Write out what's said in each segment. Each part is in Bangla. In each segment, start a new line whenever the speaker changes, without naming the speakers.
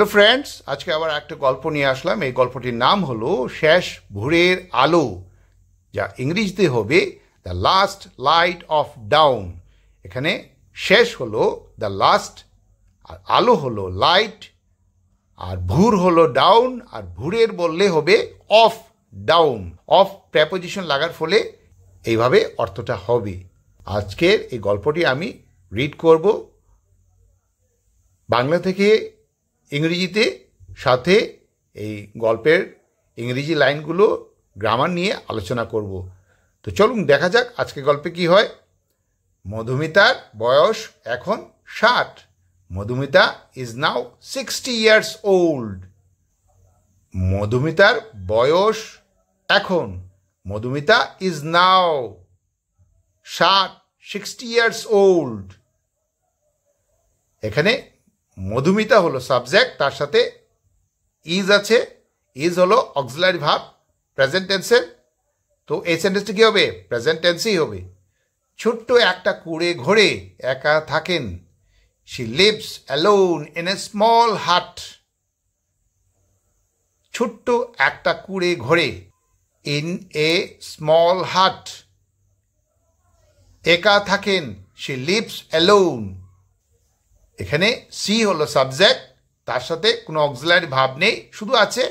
হ্যালো ফ্রেন্ডস, আজকে আবার একটা গল্প নিয়ে আসলাম। এই গল্পটির নাম হলো শেষ ভোরের আলো, যা ইংরেজিতে হবে the last light of down. এখানে শেষ হলো দ্য লাস্ট, আর আলো হলো লাইট, আর ভোর হলো ডাউন, আর ভোরের বললে হবে অফ ডাউন। অফ প্রেপোজিশন লাগার ফলে এইভাবে অর্থটা হবে। আজকের এই গল্পটি আমি রিড করব বাংলা থেকে ইংরেজিতে, সাথে এই গল্পের ইংরেজি লাইনগুলো গ্রামার নিয়ে আলোচনা করব। তো চলুন দেখা যাক আজকে গল্পে কি হয়। মধুমিতার বয়স এখন 60। Madhumita is now 60 years old। মধুমিতার বয়স এখন, Madhumita is now 60 years old। এখানে মধুমিতা হলো সাবজেক্ট, তার সাথে ইজ আছে। ইজ হলো অক্সিলারি ভার্ব প্রেজেন্ট টেন্সের। তো এই সেন্টেন্সটা কি হবে? প্রেজেন্ট টেন্সেই হবে। ছোট্ট একটা কুঁড়ে ঘরে একা থাকেন। She lives alone in a small হাট। ছোট্ট একটা কুঁড়ে ঘরে, ইন এ স্মল হাট, একা থাকেন। She lives alone. এখানে সি হলো সাবজেক্ট, তার সাথে কোনো অক্সিলারি ভার্ব নেই, শুধু আছে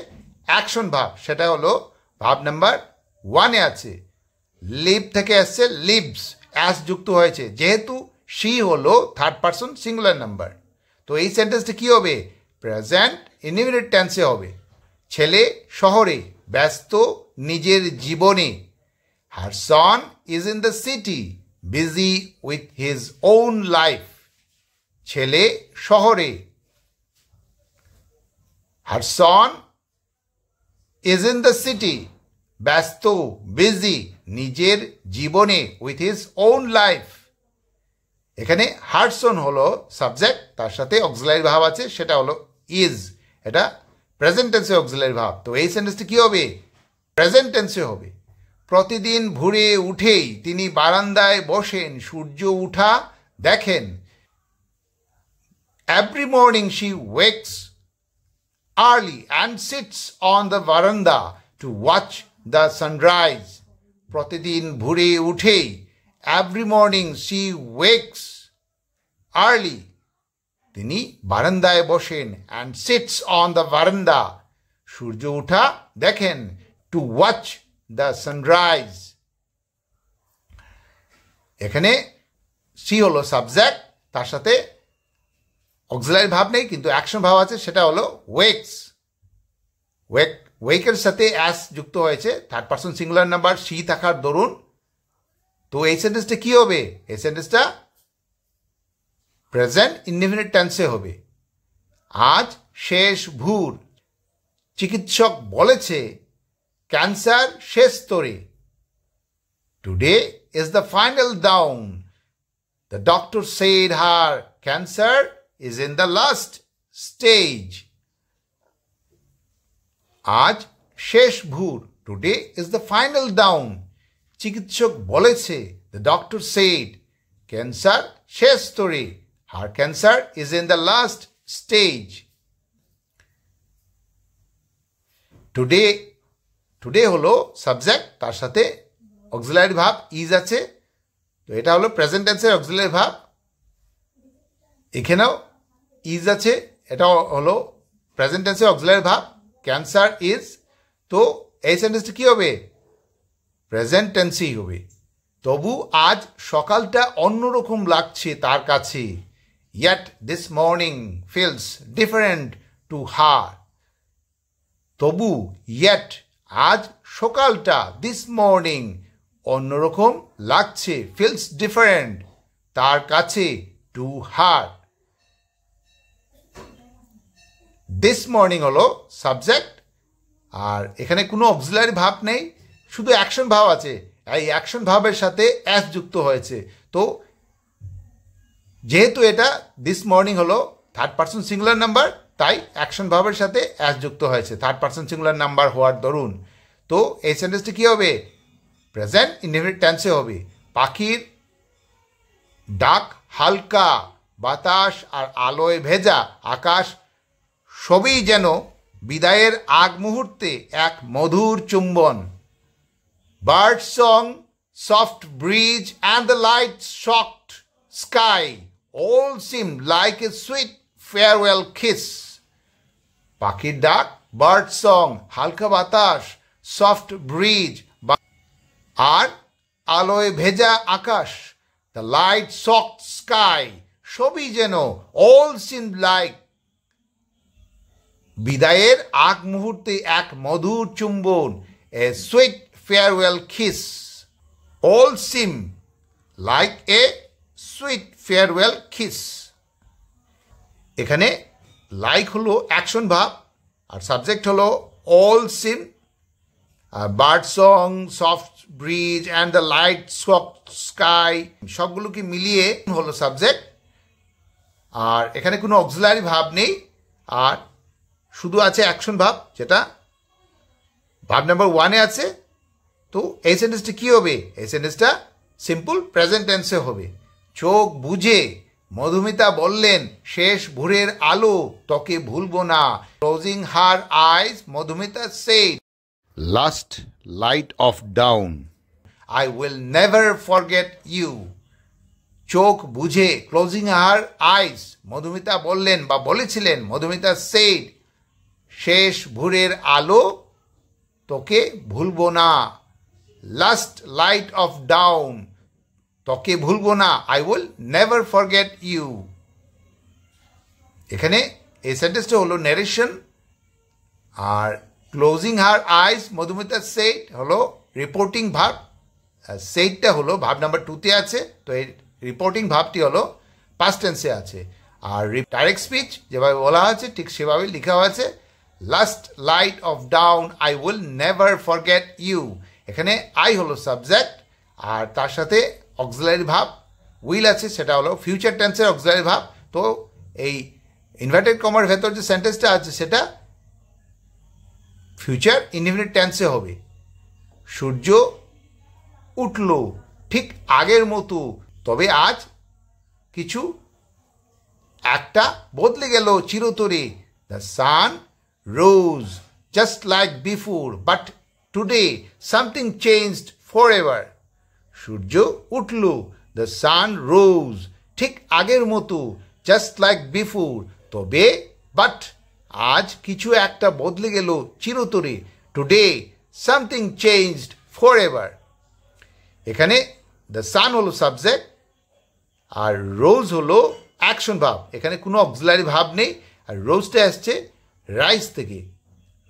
অ্যাকশন ভার্ব। সেটা হলো ভার্ব নাম্বার 1-এ আছে। লিভ থেকে আসছে লিভস, অ্যাস যুক্ত হয়েছে। যেহেতু সি হলো থার্ড পারসন সিঙ্গুলার নাম্বার, তো এই সেন্টেন্সটা কি হবে? প্রেজেন্ট ইনডিফিনিট টেন্সে হবে। ছেলে শহরে ব্যস্ত নিজের জীবনে। Her son is in the city busy with his own life. ছেলে শহরে, her son is in the city, ব্যস্ত বিজি নিজের জীবনে, উইথ হিজ ওন লাইফ। এখানে হার সন হলো সাবজেক্ট, তার সাথে অক্সিলারি ভার্ব আছে, সেটা হলো ইজ। এটা প্রেজেন্ট টেন্সে অক্সিলারি ভার্ব। তো এই সেন্টেন্সটি কি হবে? প্রেজেন্ট টেন্সে হবে। প্রতিদিন ভোরে উঠেই তিনি বারান্দায় বসেন, সূর্য উঠা দেখেন। Every morning she wakes early and sits on the veranda to watch the sunrise. প্রতিদিন ভোরে উঠেই, every morning she wakes early, তিনি বারান্দায় বসেন, and sits on the veranda, সূর্য উঠা দেখেন, to watch the sunrise। এখানে সি হলো সাবজেক্ট, তার সাথে অক্সিলারি ভাব নেই, কিন্তু অ্যাকশন ভাব আছে, সেটা হলো ওয়েকস। ওয়েকের সাথে অ্যাস যুক্ত হয়েছে, থার্ড পারসন সিঙ্গুলার নাম্বার সি থাকার দরুন। তো এই সেন্টেন্সটা কি হবে? এই সেন্টেন্সটা প্রেজেন্ট ইনডিফিনিট টেন্সে হবে। আজ শেষ ভোর, চিকিৎসক বলেছে ক্যান্সার শেষ স্তরে। Today is the final down, the doctor said her cancer is in the last stage. আজ শেষ ভোর, today is the final down, চিকিৎসক বলেছে, the doctor said, ক্যান্সার শেষ স্তরে, her cancer is in the last stage. today হলো সাবজেক্ট, তার সাথে অক্সিলারি ভার্ব ইজ আছে। তো এটা হলো প্রেজেন্ট টেন্সের অক্সিলারি ভার্ব। এখানেও ইজ আছে, এটা হলো প্রেজেন্ট টেন্সে অক্সিলারি ভার্ব, ক্যান্সার ইজ। তো এই সেন্টেন্সটা কি হবে? প্রেজেন্ট টেন্সেই হবে। তবু আজ সকালটা অন্যরকম লাগছে তার কাছে। yet this morning feels different to her। তবু yet আজ সকালটা, this morning অন্যরকম লাগছে, feels different তার কাছে, to her। দিস মর্নিং হলো সাবজেক্ট, আর এখানে কোনো অক্সিলারি ভার্ব নেই, শুধু অ্যাকশন ভার্ব আছে। এই অ্যাকশন ভার্বের সাথে অ্যাস যুক্ত হয়েছে। তো যেহেতু এটা দিস মর্নিং হলো থার্ড পারসন সিঙ্গুলার নাম্বার, তাই অ্যাকশন ভার্বের সাথে অ্যাস যুক্ত হয়েছে, থার্ড পারসন সিঙ্গুলার নাম্বার হওয়ার দরুন। তো এই সেন্টেন্সটি কী হবে? প্রেজেন্ট ইনডিফিনিট টেন্সে হবে। পাখির ডাক হালকা, বাতাস আর আলোয় ভেজা আকাশ সবই যেন বিদায়ের আগ মুহূর্তে এক মধুর চুম্বন। Bird song, soft breeze and the light shocked sky all seemed like a sweet farewell kiss. পাখির ডাক, বার্ড সং, হালকা বাতাস, সফট ব্রিজ আর আলোয় ভেজা আকাশ, দ্য লাইট সফট স্কাই, সবই যেন all seemed like বিদায়ের আগ মুহূর্তে এক মধুর চুম্বন, a sweet farewell kiss. all seem like a sweet farewell kiss. এখানে লাইক হলো অ্যাকশন ভাব আর সাবজেক্ট হলো all seem, আর bird song, soft breeze and the light soft sky সবগুলোকে মিলিয়ে হলো সাবজেক্ট। আর এখানে কোনো অক্সিলারি ভাব নেই, আর শুধু আছে অ্যাকশন ভাব, যেটা ভাব নাম্বার 1-এ আছে। তো এই সেন্টেন্সটা কী হবে? এই সেন্টেন্সটা সিম্পল প্রেজেন্ট টেন্সে হবে। চোখ বুঝে মধুমিতা বললেন, শেষ ভোরের আলো তোকে ভুলবো না। Closing her eyes Madhumita said, last light of down, I will never forget you. চোখ বুঝে, ক্লোজিং হার আইজ, মধুমিতা বললেন বা বলেছিলেন, মধুমিতা সেড, শেষ ভোরের আলো তোকে ভুলবো না। লাস্ট লাইট অফ ডাউন, তোকে ভুলবো না, I will never forget you. এখানে এই সেন্টেন্সটা হলো ন্যারেশন, আর closing her eyes Madhumita said হলো রিপোর্টিং ভাব। সেডটা হলো ভাব নাম্বার 2-তে আছে, তো এই রিপোর্টিং ভাবটি হলো পাস্ট টেন্সে আছে। আর ডাইরেক্ট স্পিচ যেভাবে বলা আছে ঠিক সেভাবে লেখা আছে, last light of down, I will never forget you. এখানে আই হলো সাবজেক্ট, আর তার সাথে অক্সিলারি ভাব উইল আছে, সেটা হলো ফিউচার টেন্সের অক্সিলারি ভাব। তো এই ইনভার্টেড কমার ভেতর যে সেন্টেন্সটা আছে সেটা ফিউচার ইনডিফিনিট টেন্সে হবে। সূর্য উঠল ঠিক আগের মতো, তবে আজ কিছু একটা বদলে গেল চিরতরে। The sun rose just like before, but today something changed forever. সূর্য উঠল, দ্য সান রোজ, ঠিক আগের মতো, জাস্ট লাইক বিফোর, তবে বাট আজ কিছু একটা বদলে গেল চিরতরে। Today something changed forever. এখানে দ্য সান হলো সাবজেক্ট, আর রোজ হলো অ্যাকশন ভাব। এখানে কোনো অক্সিলারি ভাব নেই, আর রোজটা আসছে রাইস থেকে।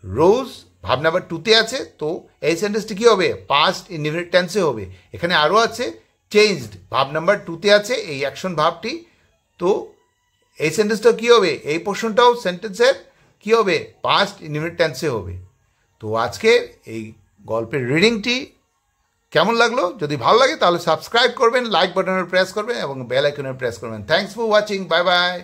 রোজ ভাব নাম্বার 2-তে আছে, তো এই সেন্টেন্সটি কী হবে? পাস্ট ইনডিফিনিট টেন্সে হবে। এখানে আরও আছে চেঞ্জড, ভাব নাম্বার 2-তে আছে এই অ্যাকশন ভাবটি। তো এই সেন্টেন্সটাও কী হবে? এই পোর্শনটাও সেন্টেন্সের কী হবে? পাস্ট ইনডিফিনিট টেন্সে হবে। তো আজকে এই গল্পের রিডিংটি কেমন লাগলো? যদি ভালো লাগে তাহলে সাবস্ক্রাইব করবেন, লাইক বাটনের প্রেস করবেন এবং বেল আইকনের প্রেস করবেন। Thanks for watching, bye bye.